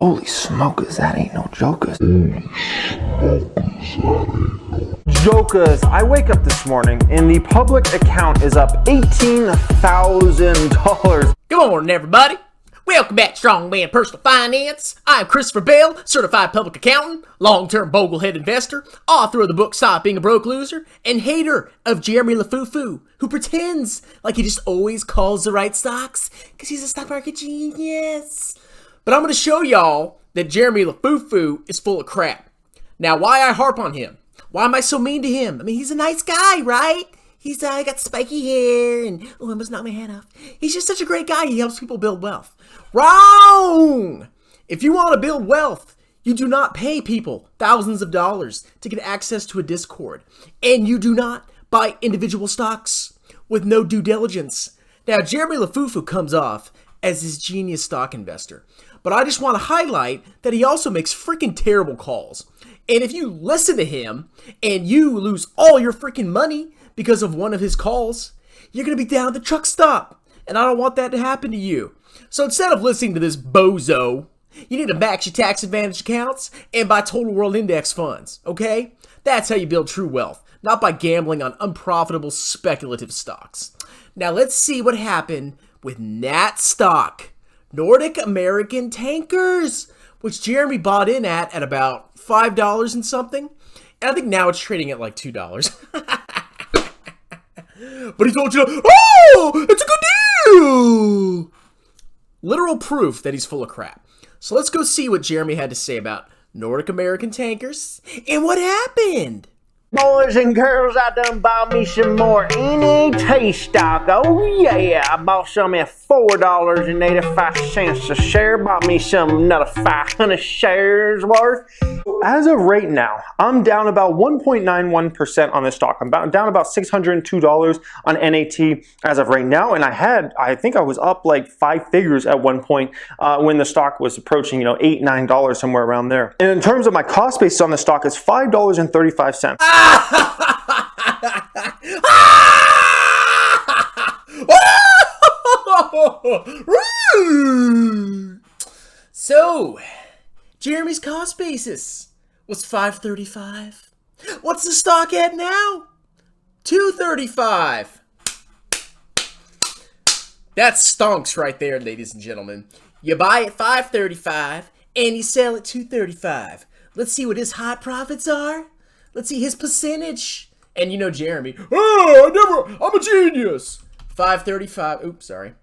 Holy smokers, that ain't no jokers. Jokers, I wake up this morning and the public account is up $18,000. Good morning, everybody. Welcome back to Strongman Personal Finance. I'm Christopher Bell, certified public accountant, long-term boglehead investor, author of the book Stop Being a Broke Loser, and hater of Jeremy Lefufu, who pretends like he just always calls the right stocks because he's a stock market genius. But I'm going to show y'all that Jeremy Lefufu is full of crap. Now, why I harp on him? Why am I so mean to him? I mean, he's a nice guy, right? He's got spiky hair and, oh, I must knock my head off. He's just such a great guy. He helps people build wealth. Wrong! If you want to build wealth, you do not pay people thousands of dollars to get access to a Discord. And you do not buy individual stocks with no due diligence. Now, Jeremy Lefufu comes off as this genius stock investor. But I just want to highlight that he also makes freaking terrible calls. And if you listen to him and you lose all your freaking money because of one of his calls, you're going to be down at the truck stop. And I don't want that to happen to you. So instead of listening to this bozo, you need to max your tax advantage accounts and buy total world index funds, okay? That's how you build true wealth, not by gambling on unprofitable speculative stocks. Now let's see what happened with NAT stock, Nordic American Tankers, which Jeremy bought in at about $5 and something. And I think now it's trading at like $2. But he told you, oh, it's a good deal. Literal proof that he's full of crap. So let's go see what Jeremy had to say about Nordic American Tankers and what happened. Boys and girls, I done bought me some more NAT stock. Oh yeah, I bought some at $4.85 a share. Bought me some another 500 shares worth. As of right now, I'm down about 1.91% on this stock. I'm down about $602 on NAT as of right now. And I think I was up like 5 figures at one point when the stock was approaching, $8, $9, somewhere around there. And in terms of my cost basis on the stock, it's $5.35. So, Jeremy's cost basis was $5.35. What's the stock at now? $2.35. That stonks right there, ladies and gentlemen. You buy at $5.35 and you sell at $2.35. Let's see what his hot profits are. Let's see his percentage. And you know Jeremy. Oh, I'm a genius. 535. Oops, sorry.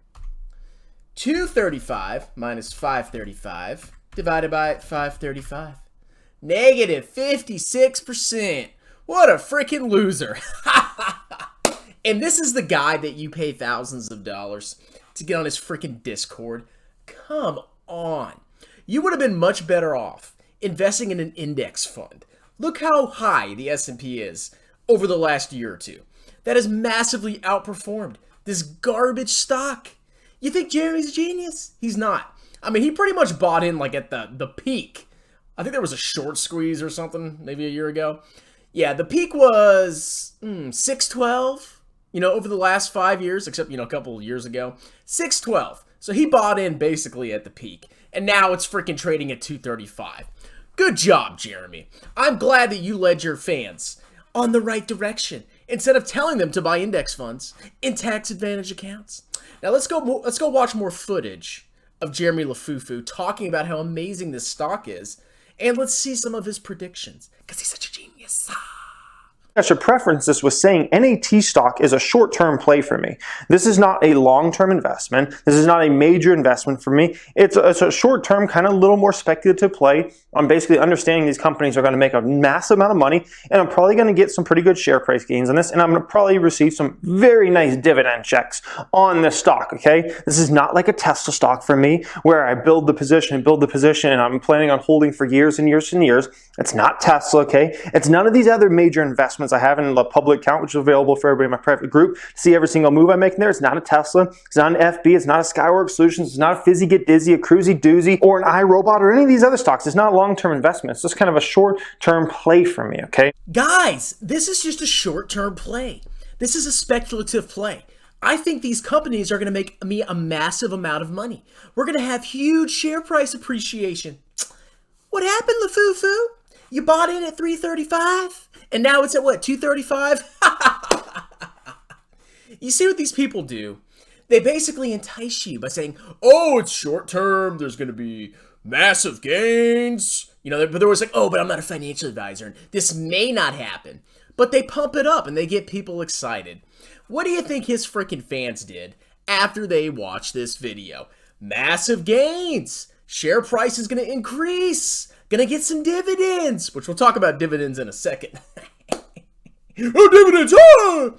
235 minus 535 divided by 535. Negative 56%. What a freaking loser. And this is the guy that you pay thousands of dollars to get on his freaking Discord. Come on. You would have been much better off investing in an index fund. Look how high the S&P is over the last year or two. That has massively outperformed this garbage stock. You think Jeremy's a genius? He's not. I mean, he pretty much bought in like at the peak. I think there was a short squeeze or something maybe a year ago. Yeah, the peak was 612, over the last 5 years, except, a couple of years ago. 612. So he bought in basically at the peak. And now it's freaking trading at 235. Good job, Jeremy. I'm glad that you led your fans on the right direction instead of telling them to buy index funds in tax advantage accounts. Now let's go watch more footage of Jeremy Lefufu talking about how amazing this stock is, and let's see some of his predictions because he's such a genius. I should preference this with saying NAT stock is a short-term play for me. This is not a long-term investment. This is not a major investment for me. It's a short-term, kind of little more speculative play. I'm basically understanding these companies are going to make a massive amount of money, and I'm probably going to get some pretty good share price gains on this, and I'm going to probably receive some very nice dividend checks on this stock, okay? This is not like a Tesla stock for me, where I build the position, and I'm planning on holding for years and years and years. It's not Tesla, okay? It's none of these other major investments I have in the public account, which is available for everybody in my private group to see every single move I make in there. It's not a Tesla. It's not an FB. It's not a Skyworks Solutions. It's not a Fizzy Get Dizzy, a Cruisy Doozy, or an iRobot, or any of these other stocks. It's not a long-term investment. It's just kind of a short-term play for me, okay? Guys, this is just a short-term play. This is a speculative play. I think these companies are going to make me a massive amount of money. We're going to have huge share price appreciation. What happened, Lefufu? You bought in at $3.35 and now it's at what, $2.35? You see what these people do? They basically entice you by saying, oh, it's short term, there's going to be massive gains. You know, but they're always like, oh, but I'm not a financial advisor and this may not happen. But they pump it up and they get people excited. What do you think his freaking fans did after they watched this video? Massive gains. Share price is going to increase. Going to get some dividends, which we'll talk about dividends in a second. Oh, dividends! Ah!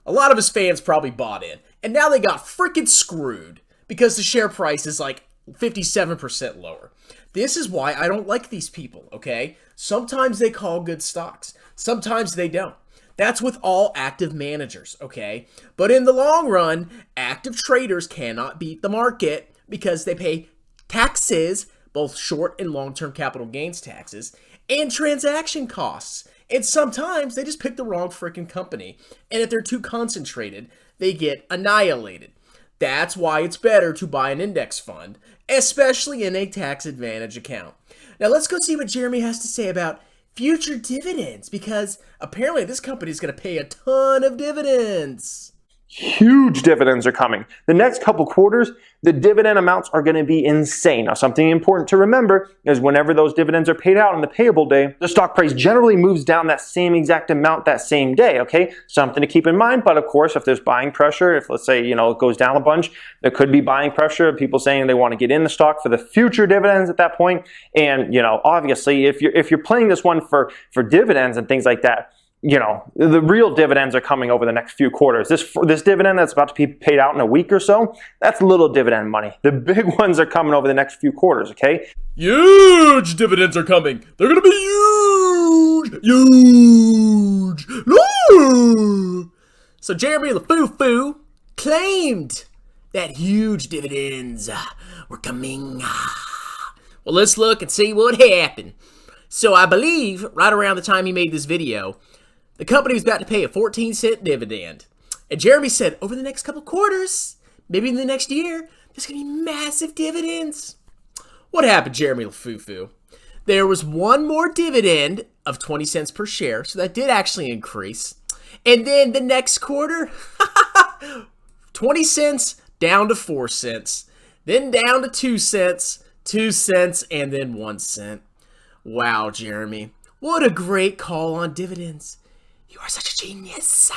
A lot of his fans probably bought in. And now they got freaking screwed because the share price is like 57% lower. This is why I don't like these people, okay? Sometimes they call good stocks. Sometimes they don't. That's with all active managers, okay? But in the long run, active traders cannot beat the market because they pay taxes, both short and long-term capital gains taxes, and transaction costs. And sometimes they just pick the wrong freaking company. And if they're too concentrated, they get annihilated. That's why it's better to buy an index fund, especially in a tax advantage account. Now let's go see what Jeremy has to say about future dividends, because apparently this company is going to pay a ton of dividends. Huge dividends are coming. The next couple quarters, the dividend amounts are going to be insane. Now, something important to remember is whenever those dividends are paid out on the payable day, the stock price generally moves down that same exact amount that same day, okay? Something to keep in mind, but of course, if there's buying pressure, if let's say, it goes down a bunch, there could be buying pressure, people saying they want to get in the stock for the future dividends at that point. And, obviously, if you're playing this one for dividends and things like that, the real dividends are coming over the next few quarters. This dividend that's about to be paid out in a week or so, that's little dividend money. The big ones are coming over the next few quarters, okay? Huge dividends are coming. They're going to be huge. Huge. No! So Jeremy Lefufu claimed that huge dividends were coming. Well, let's look and see what happened. So I believe right around the time he made this video, the company was about to pay a 14-cent dividend. And Jeremy said, over the next couple quarters, maybe in the next year, there's going to be massive dividends. What happened, Jeremy Lefufu? There was one more dividend of 20 cents per share, so that did actually increase. And then the next quarter, 20 cents down to 4 cents, then down to 2 cents, 2 cents, and then 1 cent. Wow, Jeremy. What a great call on dividends. You are such a genius.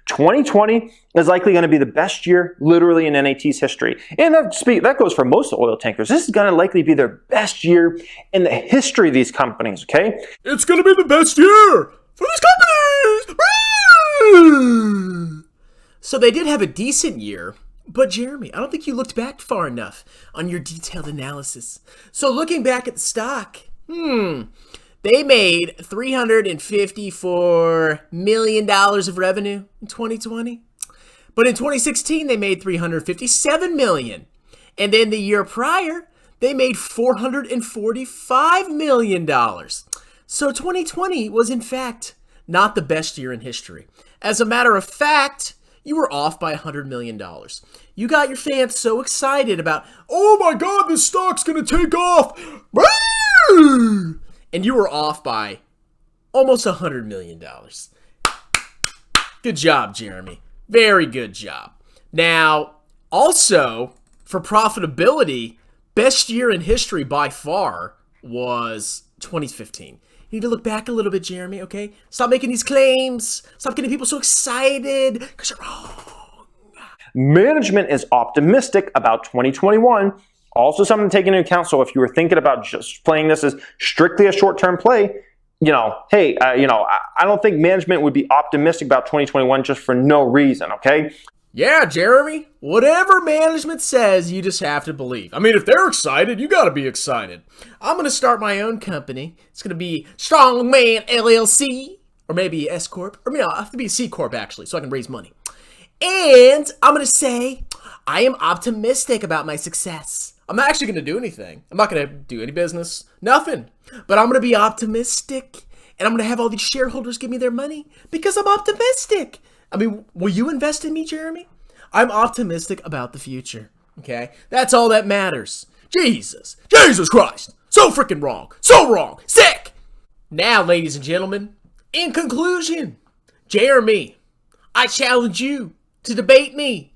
2020 is likely going to be the best year literally in NAT's history. And that goes for most oil tankers. This is going to likely be their best year in the history of these companies, okay? It's going to be the best year for these companies. So they did have a decent year. But Jeremy, I don't think you looked back far enough on your detailed analysis. So looking back at the stock, they made $354 million of revenue in 2020. But in 2016, they made $357 million. And then the year prior, they made $445 million. So 2020 was, in fact, not the best year in history. As a matter of fact, you were off by $100 million. You got your fans so excited about, oh my God, this stock's going to take off. And you were off by almost $100 million. Good job, Jeremy. Very good job. Now, also, for profitability, best year in history by far was 2015. You need to look back a little bit, Jeremy, okay? Stop making these claims. Stop getting people so excited because you're wrong. Management is optimistic about 2021. Also something to take into account. So if you were thinking about just playing this as strictly a short-term play, I don't think management would be optimistic about 2021 just for no reason, okay? Yeah, Jeremy, whatever management says, you just have to believe. I mean, if they're excited, you gotta be excited. I'm gonna start my own company. It's gonna be Strongman LLC, or maybe S Corp, or I have to be a C Corp actually, so I can raise money. And I'm gonna say, I am optimistic about my success. I'm not actually gonna do anything. I'm not gonna do any business, nothing. But I'm gonna be optimistic, and I'm gonna have all these shareholders give me their money because I'm optimistic. I mean, will you invest in me, Jeremy? I'm optimistic about the future. Okay? That's all that matters. Jesus Christ. So freaking wrong. So wrong. Sick. Now, ladies and gentlemen, in conclusion, Jeremy, I challenge you to debate me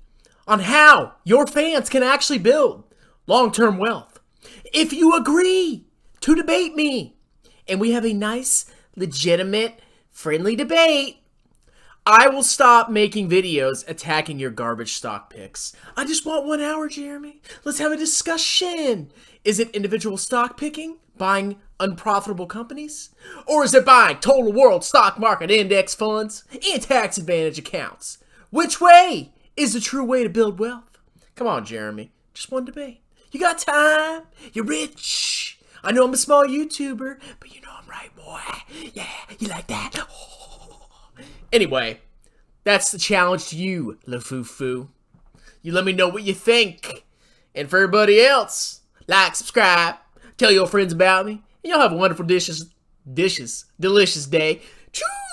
on how your fans can actually build long-term wealth. If you agree to debate me, and we have a nice, legitimate, friendly debate, I will stop making videos attacking your garbage stock picks. I just want 1 hour, Jeremy. Let's have a discussion. Is it individual stock picking? Buying unprofitable companies? Or is it buying total world stock market index funds and tax advantage accounts? Which way is the true way to build wealth? Come on, Jeremy. Just one debate. You got time. You're rich. I know I'm a small YouTuber, but you know I'm right, boy. Yeah, you like that? Anyway, that's the challenge to you, Lefufu. You let me know what you think. And for everybody else, like, subscribe, tell your friends about me, and you'll have a wonderful delicious day. Choo!